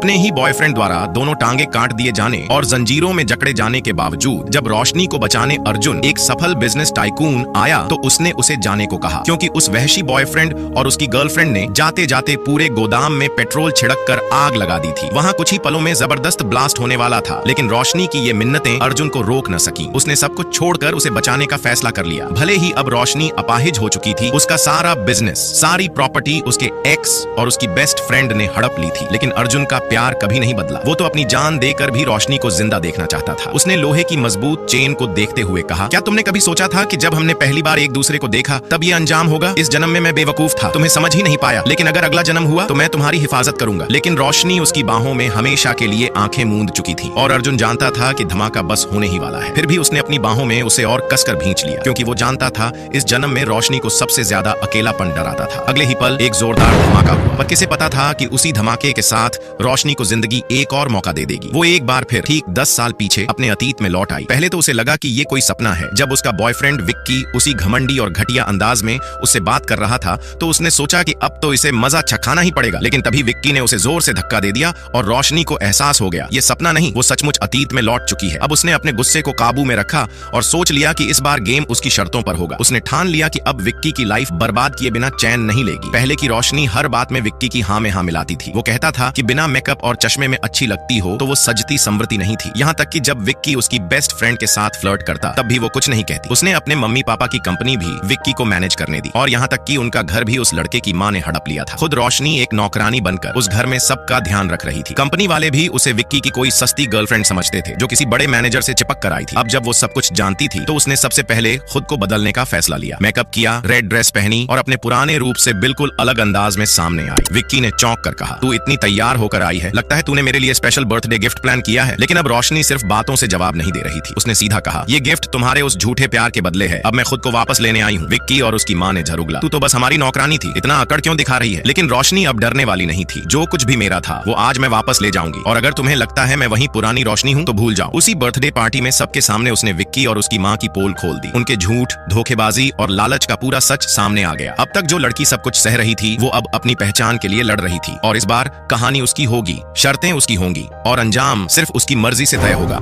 अपने ही बॉयफ्रेंड द्वारा दोनों टांगे काट दिए जाने और जंजीरों में जकड़े जाने के बावजूद जब रोशनी को बचाने अर्जुन एक सफल बिजनेस टाइकून आया तो उसने उसे जाने को कहा, क्योंकि उस वहशी बॉयफ्रेंड और उसकी गर्लफ्रेंड ने जाते जाते पूरे गोदाम में पेट्रोल छिड़क कर आग लगा दी थी। वहाँ कुछ ही पलों में जबरदस्त ब्लास्ट होने वाला था, लेकिन रोशनी की ये मिन्नतें अर्जुन को रोक न सकी। उसने सब कुछ छोड़कर उसे बचाने का फैसला कर लिया। भले ही अब रोशनी अपाहिज हो चुकी थी, उसका सारा बिजनेस, सारी प्रॉपर्टी उसके एक्स और उसकी बेस्ट फ्रेंड ने हड़प ली थी, लेकिन अर्जुन का प्यार कभी नहीं बदला। वो तो अपनी जान देकर भी रोशनी को जिंदा देखना चाहता था। उसने लोहे की मजबूत चेन को देखते हुए कहा, क्या तुमने कभी सोचा था कि जब हमने पहली बार एक दूसरे को देखा तब ये अंजाम होगा? इस जन्म में मैं बेवकूफ था, तुम्हें समझ ही नहीं पाया, लेकिन अगर अगला जन्म हुआ तो मैं तुम्हारी हिफाजत करूंगा। लेकिन रोशनी उसकी बाहों में हमेशा के लिए आंखें मूंद चुकी थी और अर्जुन जानता था कि धमाका बस होने ही वाला है। फिर भी उसने अपनी बाहों में उसे और कसकर भींच लिया, क्योंकि वो जानता था इस जन्म में रोशनी को सबसे ज्यादा अकेलापन डराता था। अगले ही पल एक जोरदार धमाका हुआ, पर किसे पता था कि उसी धमाके के साथ रोशनी को जिंदगी एक और मौका दे देगी। वो एक बार फिर ठीक 10 साल पीछे अपने अतीत में लौट आई। पहले तो उसे लगा कि ये कोई सपना है। जब उसका बॉयफ्रेंड विक्की उसी घमंडी और घटिया अंदाज में उससे बात कर रहा था तो उसने सोचा कि अब तो इसे मजा चखाना ही पड़ेगा, लेकिन तभी विक्की ने उसे जोर से धक्का दे दिया और रोशनी को एहसास हो गया ये सपना नहीं, वो सचमुच अतीत में लौट चुकी है। अब उसने अपने गुस्से को काबू में रखा और सोच लिया कि इस बार गेम उसकी शर्तों पर होगा। उसने ठान लिया कि अब विक्की की लाइफ बर्बाद किए बिना चैन नहीं लेगी। पहले की रोशनी हर बात में विक्की की हाँ में हाँ मिलाती थी। वो कहता था कि बिना मेकअप और चश्मे में अच्छी लगती हो तो वो सजती संवरती नहीं थी। यहाँ तक कि जब विक्की उसकी बेस्ट फ्रेंड के साथ फ्लर्ट करता तब भी वो कुछ नहीं कहती। उसने अपने मम्मी पापा की कंपनी भी विक्की को मैनेज करने दी और यहाँ तक कि उनका घर भी उस लड़के की माँ ने हड़प लिया था। खुद रोशनी एक नौकरानी बनकर उस घर में सबका ध्यान रख रही थी। कंपनी वाले भी उसे विक्की की कोई सस्ती गर्लफ्रेंड समझते थे जो किसी बड़े मैनेजर से चिपक कर आई थी। अब जब वो सब कुछ जानती थी तो उसने सबसे पहले खुद को बदलने का फैसला लिया। मेकअप किया, रेड ड्रेस पहनी और अपने पुराने रूप से बिल्कुल अलग अंदाज में सामने आई। विक्की ने चौंक कर कहा, तू इतनी तैयार होकर आई है, लगता है तूने मेरे लिए स्पेशल बर्थडे गिफ्ट प्लान किया है। लेकिन अब रोशनी सिर्फ बातों से जवाब नहीं दे रही थी। उसने सीधा कहा, ये गिफ्ट तुम्हारे उस झूठे प्यार के बदले है। अब मैं खुद को वापस लेने आई हूँ। विक्की और उसकी माँ ने झरुगला, तू तो बस हमारी नौकरानी थी, इतना अकड़ क्यों दिखा रही है? लेकिन रोशनी अब डरने वाली नहीं थी। जो कुछ भी मेरा था वो आज मैं वापस ले जाऊंगी और अगर तुम्हें लगता है मैं वही पुरानी रोशनी हूँ तो भूल जाओ। उसी बर्थडे पार्टी में सबके सामने उसने विक्की और उसकी माँ की पोल खोल दी। उनके झूठ, धोखेबाजी और लालच का पूरा सच सामने आ गया। अब तक जो लड़की सब कुछ सह रही थी वो अब अपनी पहचान के लिए लड़ रही थी और इस बार कहानी उसकी होगी, शर्तें उसकी होंगी और अंजाम सिर्फ उसकी मर्जी से तय होगा।